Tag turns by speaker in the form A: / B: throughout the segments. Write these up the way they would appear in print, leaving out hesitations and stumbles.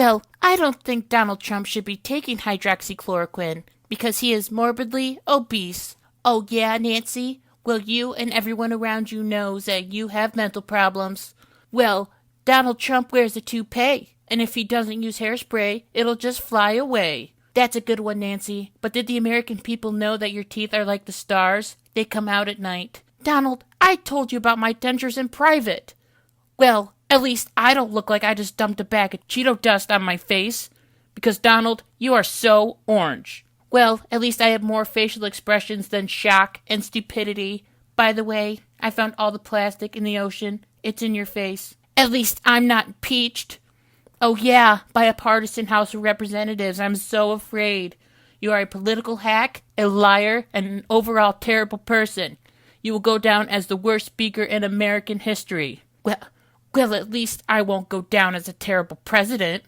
A: Well, I don't think Donald Trump should be taking hydroxychloroquine because he is morbidly obese. Oh yeah, Nancy? Well, you and everyone around you knows that you have mental problems. Well, Donald Trump wears a toupee, and if he doesn't use hairspray, it'll just fly away. That's a good one, Nancy. But did the American people know that your teeth are like the stars? They come out at night. Donald, I told you about my dentures in private. Well, at least I don't look like I just dumped a bag of Cheeto dust on my face. Because, Donald, you are so orange. Well, at least I have more facial expressions than shock and stupidity. By the way, I found all the plastic in the ocean. It's in your face. At least I'm not impeached. Oh yeah, by a partisan House of Representatives. I'm so afraid. You are a political hack, a liar, and an overall terrible person. You will go down as the worst speaker in American history. Well, at least I won't go down as a terrible president.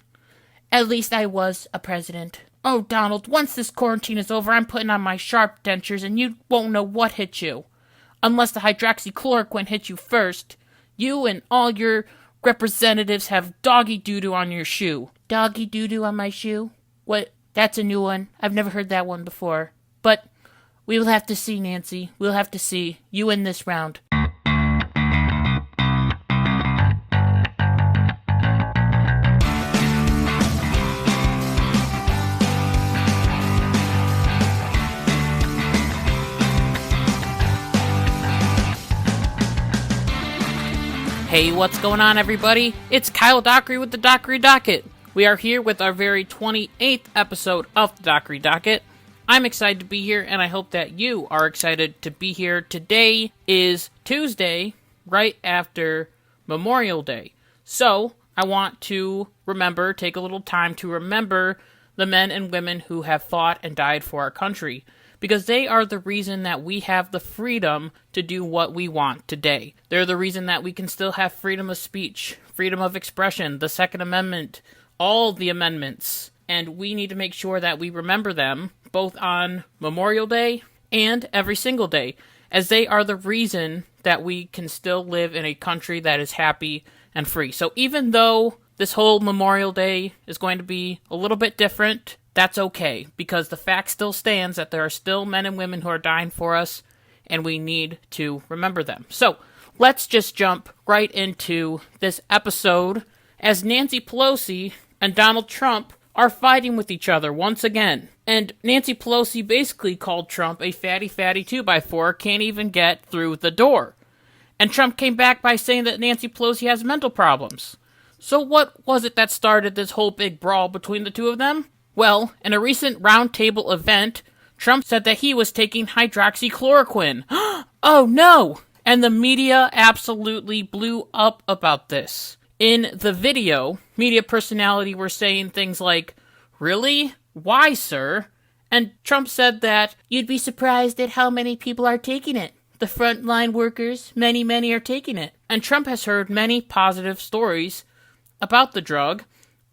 A: At least I was a president. Oh, Donald, once this quarantine is over, I'm putting on my sharp dentures and you won't know what hit you. Unless the hydroxychloroquine hit you first. You and all your representatives have doggy doo-doo on your shoe. Doggy doo-doo on my shoe? What? That's a new one. I've never heard that one before. But we will have to see, Nancy. We'll have to see. You win this round. Hey, what's going on, everybody? It's Kyle Dockery with the Dockery Docket. We are here with our very 28th episode of the Dockery Docket. I'm excited to be here, and I hope that you are excited to be here. Today is Tuesday, right after Memorial Day. So, I want to take a little time to remember the men and women who have fought and died for our country, because they are the reason that we have the freedom to do what we want today. They're the reason that we can still have freedom of speech, freedom of expression, the Second Amendment, all the amendments. And we need to make sure that we remember them, both on Memorial Day and every single day, as they are the reason that we can still live in a country that is happy and free. So even though this whole Memorial Day is going to be a little bit different, that's okay, because the fact still stands that there are still men and women who are dying for us, and we need to remember them. So, let's just jump right into this episode, as Nancy Pelosi and Donald Trump are fighting with each other once again. And Nancy Pelosi basically called Trump a fatty 2x4, can't even get through the door. And Trump came back by saying that Nancy Pelosi has mental problems. So what was it that started this whole big brawl between the two of them? Well, in a recent roundtable event, Trump said that he was taking hydroxychloroquine. Oh no! And the media absolutely blew up about this. In the video, media personalities were saying things like, "Really? Why, sir?" And Trump said that, "You'd be surprised at how many people are taking it. The frontline workers, many are taking it." And Trump has heard many positive stories about the drug,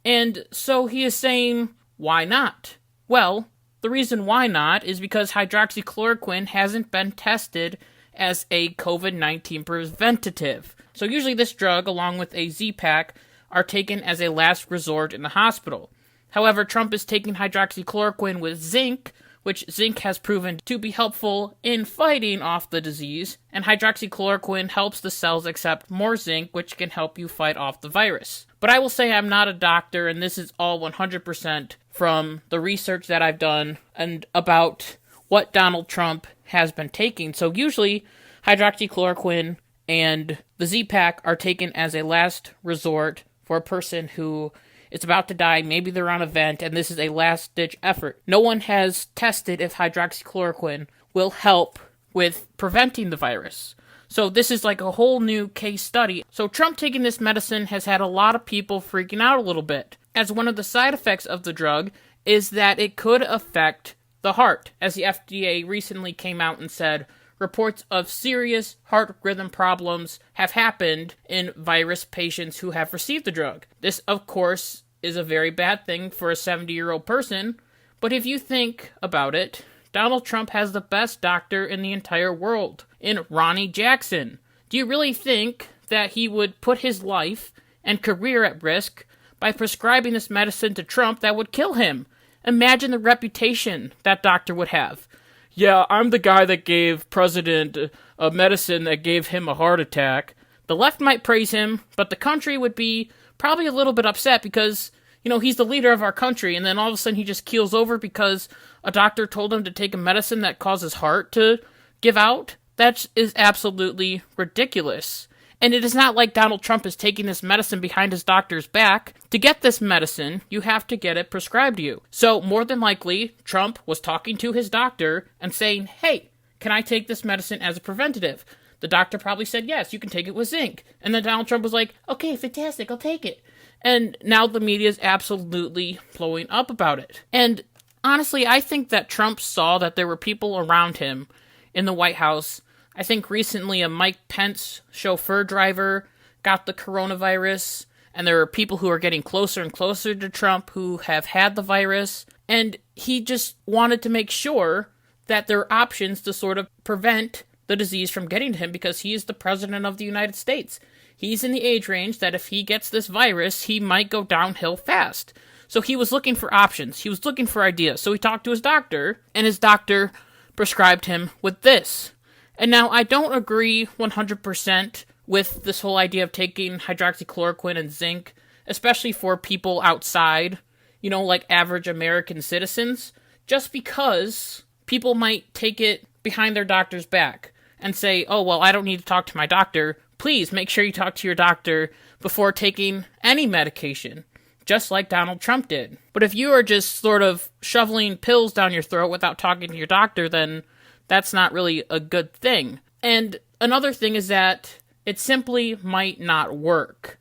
A: and so he is saying, why not? Well, the reason why not is because hydroxychloroquine hasn't been tested as a COVID-19 preventative. So usually this drug, along with a Z-Pack, are taken as a last resort in the hospital. However, Trump is taking hydroxychloroquine with zinc, which zinc has proven to be helpful in fighting off the disease, and hydroxychloroquine helps the cells accept more zinc, which can help you fight off the virus. But I will say I'm not a doctor, and this is all 100% from the research that I've done and about what Donald Trump has been taking. So usually, hydroxychloroquine and the Z-Pack are taken as a last resort for a person who is about to die. Maybe they're on a vent, and this is a last-ditch effort. No one has tested if hydroxychloroquine will help with preventing the virus. So this is like a whole new case study. So Trump taking this medicine has had a lot of people freaking out a little bit, as one of the side effects of the drug is that it could affect the heart, as the FDA recently came out and said reports of serious heart rhythm problems have happened in virus patients who have received the drug. This, of course, is a very bad thing for a 70-year-old person, but if you think about it, Donald Trump has the best doctor in the entire world, in Ronnie Jackson. Do you really think that he would put his life and career at risk by prescribing this medicine to Trump that would kill him. Imagine the reputation that doctor would have. Yeah, I'm the guy that gave President a medicine that gave him a heart attack. The left might praise him, but the country would be probably a little bit upset because, he's the leader of our country, and then all of a sudden he just keels over because a doctor told him to take a medicine that causes heart to give out. That is absolutely ridiculous. And it is not like Donald Trump is taking this medicine behind his doctor's back. To get this medicine, you have to get it prescribed to you. So, more than likely, Trump was talking to his doctor and saying, hey, can I take this medicine as a preventative? The doctor probably said, yes, you can take it with zinc. And then Donald Trump was like, okay, fantastic, I'll take it. And now the media is absolutely blowing up about it. And honestly, I think that Trump saw that there were people around him in the White House. I think recently a Mike Pence chauffeur driver got the coronavirus, and there are people who are getting closer and closer to Trump who have had the virus, and he just wanted to make sure that there are options to sort of prevent the disease from getting to him because he is the president of the United States. He's in the age range that if he gets this virus, he might go downhill fast. So he was looking for options. He was looking for ideas. So he talked to his doctor, and his doctor prescribed him with this. And now, I don't agree 100% with this whole idea of taking hydroxychloroquine and zinc, especially for people outside, like average American citizens, just because people might take it behind their doctor's back and say, oh, well, I don't need to talk to my doctor. Please make sure you talk to your doctor before taking any medication, just like Donald Trump did. But if you are just sort of shoveling pills down your throat without talking to your doctor, then that's not really a good thing. And another thing is that it simply might not work.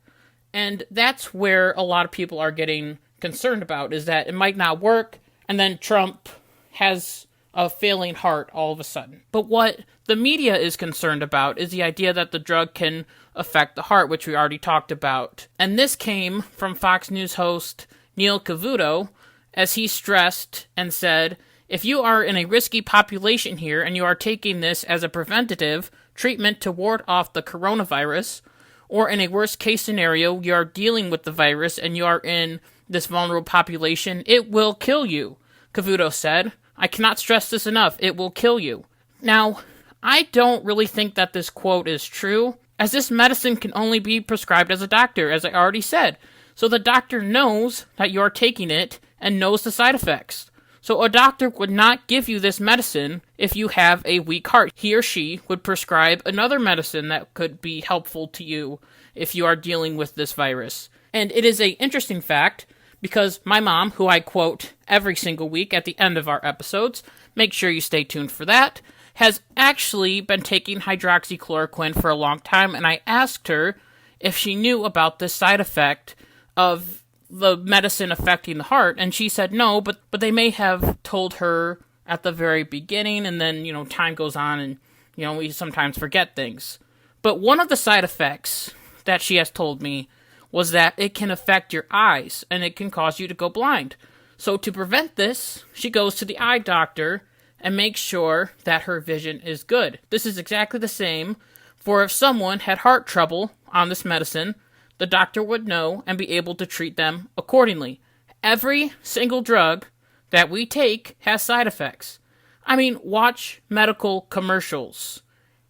A: And that's where a lot of people are getting concerned about, is that it might not work, and then Trump has a failing heart all of a sudden. But what the media is concerned about is the idea that the drug can affect the heart, which we already talked about. And this came from Fox News host Neil Cavuto, as he stressed and said, if you are in a risky population here and you are taking this as a preventative treatment to ward off the coronavirus, or in a worst case scenario, you are dealing with the virus and you are in this vulnerable population, it will kill you, Cavuto said. I cannot stress this enough, it will kill you. Now, I don't really think that this quote is true, as this medicine can only be prescribed as a doctor, as I already said. So the doctor knows that you are taking it and knows the side effects. So a doctor would not give you this medicine if you have a weak heart. He or she would prescribe another medicine that could be helpful to you if you are dealing with this virus. And it is an interesting fact, because my mom, who I quote every single week at the end of our episodes, make sure you stay tuned for that, has actually been taking hydroxychloroquine for a long time, and I asked her if she knew about this side effect of the medicine affecting the heart, and she said no, but they may have told her at the very beginning, and then, time goes on, and, we sometimes forget things. But one of the side effects that she has told me was that it can affect your eyes, and it can cause you to go blind. So to prevent this, she goes to the eye doctor and makes sure that her vision is good. This is exactly the same for if someone had heart trouble on this medicine, the doctor would know and be able to treat them accordingly. Every single drug that we take has side effects. I mean, watch medical commercials.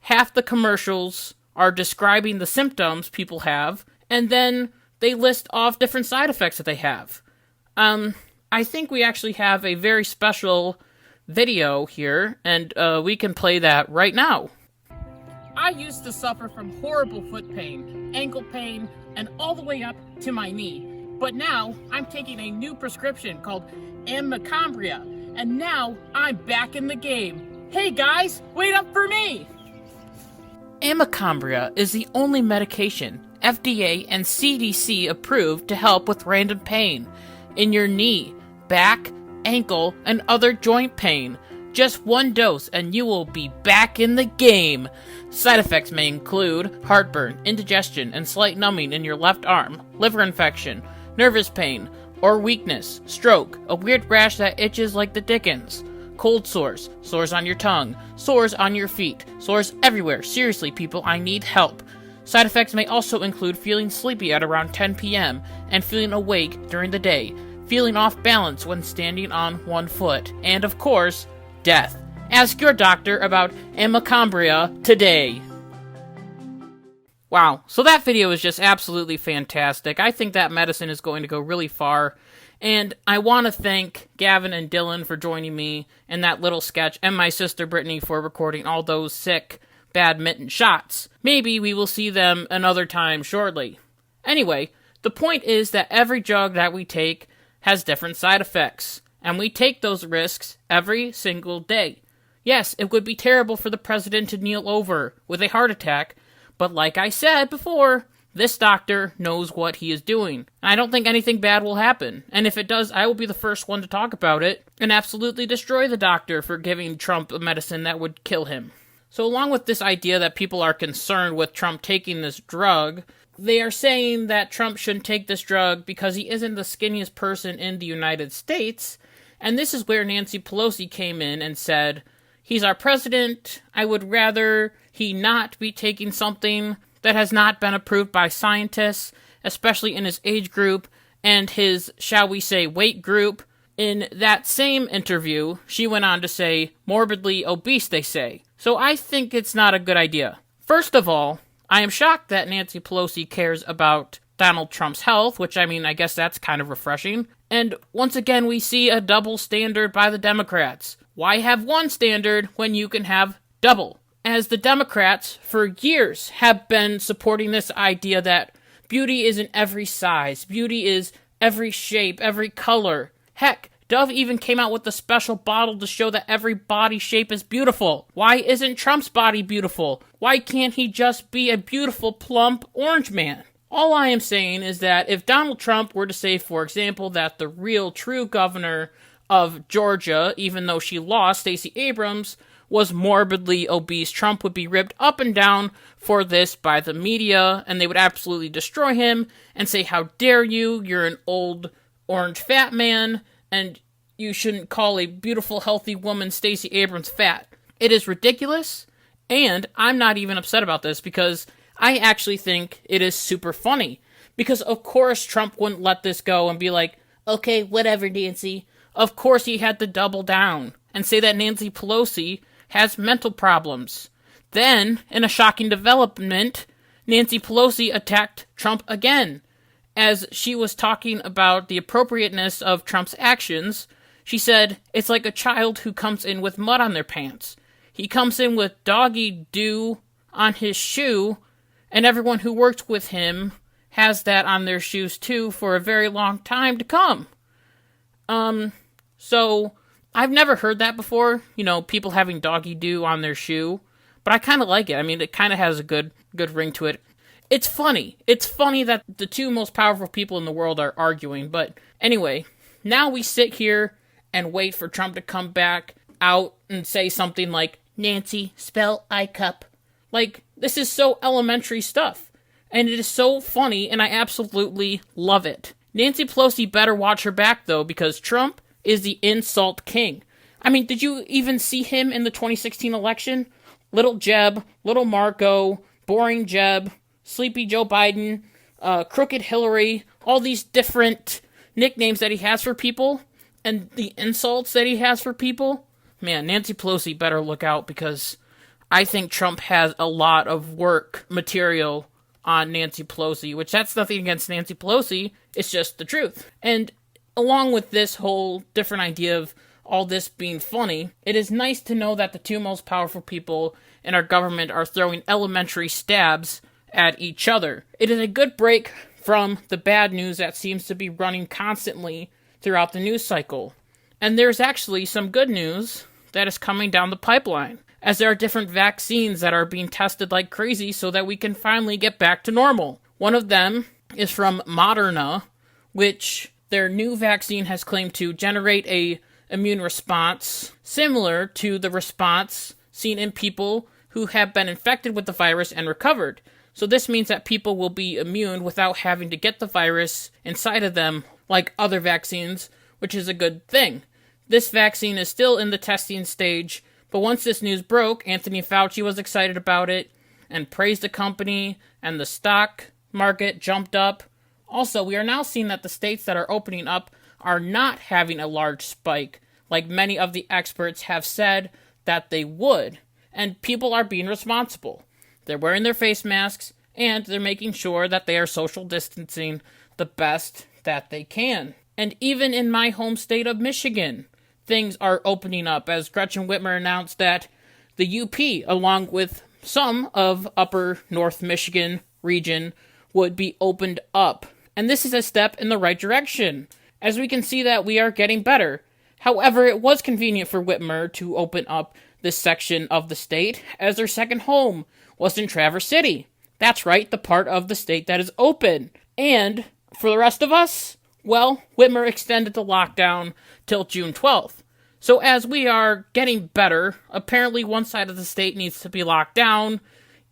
A: Half the commercials are describing the symptoms people have, and then they list off different side effects that they have. I think we actually have a very special video here, and we can play that right now. I used to suffer from horrible foot pain, ankle pain, and all the way up to my knee. But now, I'm taking a new prescription called Amicambria, and now I'm back in the game. Hey guys, wait up for me! Amicambria is the only medication FDA and CDC approved to help with random pain in your knee, back, ankle, and other joint pain. Just one dose and you will be back in the game. Side effects may include heartburn, indigestion, and slight numbing in your left arm, liver infection, nervous pain, or weakness, stroke, a weird rash that itches like the dickens, cold sores, sores on your tongue, sores on your feet, sores everywhere. Seriously, people, I need help. Side effects may also include feeling sleepy at around 10 p.m. and feeling awake during the day, feeling off balance when standing on one foot, and of course, death. Ask your doctor about amicambria today. Wow, so that video is just absolutely fantastic. I think that medicine is going to go really far, and I want to thank Gavin and Dylan for joining me in that little sketch, and my sister Brittany for recording all those sick badminton shots. Maybe we will see them another time shortly. Anyway, the point is that every drug that we take has different side effects, and we take those risks every single day. Yes, it would be terrible for the president to kneel over with a heart attack, but like I said before, this doctor knows what he is doing. I don't think anything bad will happen, and if it does, I will be the first one to talk about it and absolutely destroy the doctor for giving Trump a medicine that would kill him. So along with this idea that people are concerned with Trump taking this drug, they are saying that Trump shouldn't take this drug because he isn't the skinniest person in the United States, and this is where Nancy Pelosi came in and said, he's our president, I would rather he not be taking something that has not been approved by scientists, especially in his age group and his, shall we say, weight group. In that same interview, she went on to say, morbidly obese, they say. So I think it's not a good idea. First of all, I am shocked that Nancy Pelosi cares about Donald Trump's health, which, I guess that's kind of refreshing. And once again, we see a double standard by the Democrats. Why have one standard when you can have double? As the Democrats, for years, have been supporting this idea that beauty is in every size, beauty is every shape, every color. Heck, Dove even came out with a special bottle to show that every body shape is beautiful. Why isn't Trump's body beautiful? Why can't he just be a beautiful, plump orange man? All I am saying is that if Donald Trump were to say, for example, that the real, true governor of Georgia, even though she lost, Stacey Abrams, was morbidly obese, Trump would be ripped up and down for this by the media, and they would absolutely destroy him and say, how dare you, you're an old orange fat man, and you shouldn't call a beautiful, healthy woman Stacey Abrams fat. It is ridiculous, and I'm not even upset about this because I actually think it is super funny. Because of course Trump wouldn't let this go and be like, okay, whatever, Nancy. Of course he had to double down and say that Nancy Pelosi has mental problems. Then, in a shocking development, Nancy Pelosi attacked Trump again. As she was talking about the appropriateness of Trump's actions, she said, it's like a child who comes in with mud on their pants. He comes in with doggy dew on his shoe, and everyone who worked with him has that on their shoes too for a very long time to come. So I've never heard that before, people having doggy dew on their shoe, but I kind of like it. It kind of has a good ring to it. It's funny. It's funny that the two most powerful people in the world are arguing, but anyway, now we sit here and wait for Trump to come back out and say something like, Nancy, spell I-cup. Like, this is so elementary stuff, and it is so funny, and I absolutely love it. Nancy Pelosi better watch her back, though, because Trump is the insult king. Did you even see him in the 2016 election? Little Jeb, Little Marco, Boring Jeb, Sleepy Joe Biden, Crooked Hillary, all these different nicknames that he has for people, and the insults that he has for people. Man, Nancy Pelosi better look out, because I think Trump has a lot of work material on Nancy Pelosi, which that's nothing against Nancy Pelosi, it's just the truth. And along with this whole different idea of all this being funny, it is nice to know that the two most powerful people in our government are throwing elementary stabs at each other. It is a good break from the bad news that seems to be running constantly throughout the news cycle. And there's actually some good news that is coming down the pipeline, as there are different vaccines that are being tested like crazy so that we can finally get back to normal. One of them is from Moderna, which their new vaccine has claimed to generate a immune response similar to the response seen in people who have been infected with the virus and recovered. So this means that people will be immune without having to get the virus inside of them like other vaccines, which is a good thing. This vaccine is still in the testing stage, but once this news broke, Anthony Fauci was excited about it, and praised the company, and the stock market jumped up. Also, we are now seeing that the states that are opening up are not having a large spike, like many of the experts have said that they would, and people are being responsible. They're wearing their face masks, and they're making sure that they are social distancing the best that they can. And even in my home state of Michigan, things are opening up, as Gretchen Whitmer announced that the UP, along with some of upper North Michigan region, would be opened up. And this is a step in the right direction, as we can see that we are getting better. However, it was convenient for Whitmer to open up this section of the state, as their second home was in Traverse City. That's right, the part of the state that is open. And for the rest of us, well, Whitmer extended the lockdown till June 12th. So as we are getting better, apparently one side of the state needs to be locked down,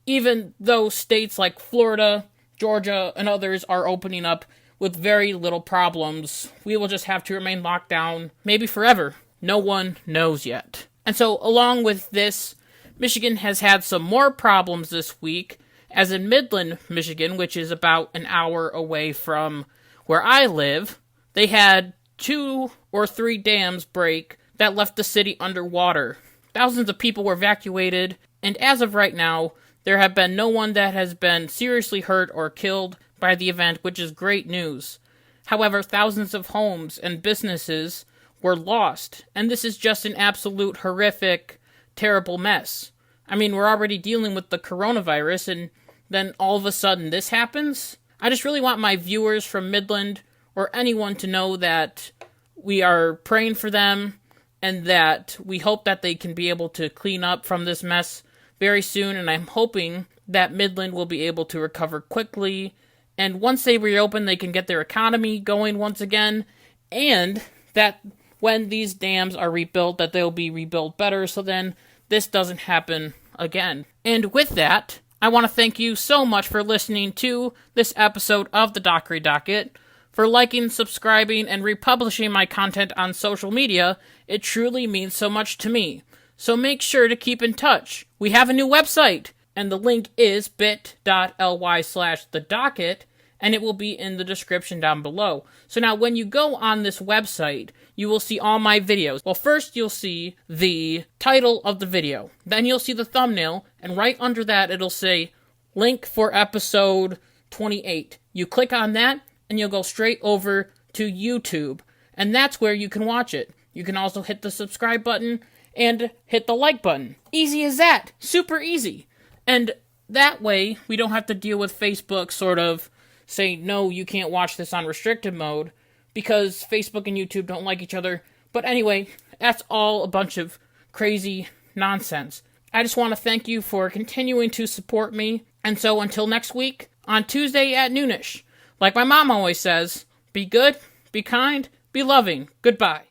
A: even though states like Florida, Georgia, and others are opening up with very little problems. We will just have to remain locked down, maybe forever. No one knows yet. And so, along with this, Michigan has had some more problems this week, as in Midland, Michigan, which is about an hour away from where I live, they had 2 or 3 dams break that left the city underwater. Thousands of people were evacuated, and as of right now, there have been no one that has been seriously hurt or killed by the event, which is great news. However, thousands of homes and businesses were lost, and this is just an absolute horrific, terrible mess. I mean, we're already dealing with the coronavirus, and then all of a sudden this happens? I just really want my viewers from Midland, or anyone, to know that we are praying for them, and that we hope that they can be able to clean up from this mess very soon, and I'm hoping that Midland will be able to recover quickly, and once they reopen, they can get their economy going once again, and that when these dams are rebuilt, that they'll be rebuilt better, so then this doesn't happen again. And with that, I want to thank you so much for listening to this episode of the Dockery Docket, for liking, subscribing, and republishing my content on social media. It truly means so much to me. So make sure to keep in touch. We have a new website, and the link is bit.ly/thedocket, and it will be in the description down below. So now when you go on this website, you will see all my videos. Well, first you'll see the title of the video. Then you'll see the thumbnail, and right under that it'll say, link for episode 28. You click on that, and you'll go straight over to YouTube. And that's where you can watch it. You can also hit the subscribe button and hit the like button. Easy as that. Super easy. And that way, we don't have to deal with Facebook sort of saying, no, you can't watch this on restricted mode, because Facebook and YouTube don't like each other. But anyway, that's all a bunch of crazy nonsense. I just want to thank you for continuing to support me. And so until next week, on Tuesday at noonish, like my mom always says, be good, be kind, be loving. Goodbye.